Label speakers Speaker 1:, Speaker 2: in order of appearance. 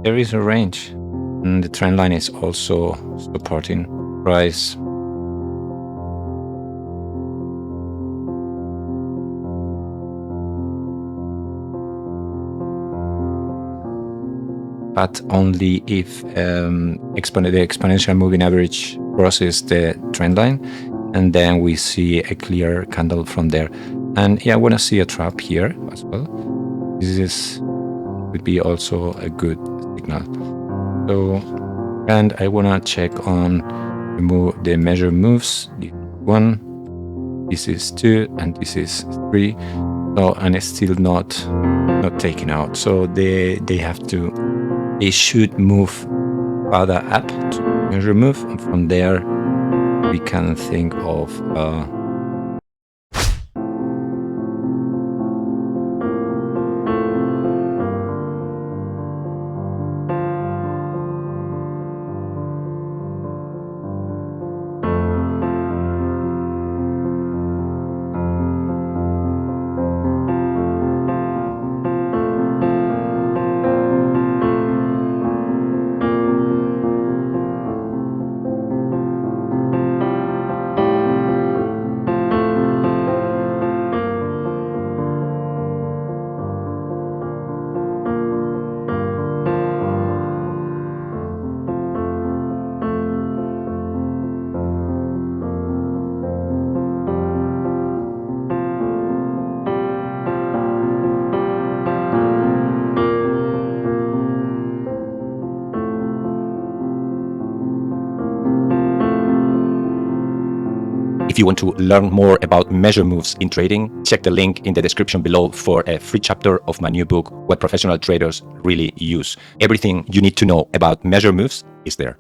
Speaker 1: there is a range, and the trend line is also supporting price. But only if the exponential moving average crosses the trend line, and then we see a clear candle from there. And yeah, I want to see a trap here as well. This would be also a good signal. So, and I want to check on the measure moves. This is 1, this is 2, and this is 3. So, and it's still not taken out. So they should move further up to measure move, and from there we can think of
Speaker 2: If you want to learn more about measure moves in trading, check the link in the description below for a free chapter of my new book, What Professional Traders Really Use. Everything you need to know about measure moves is there.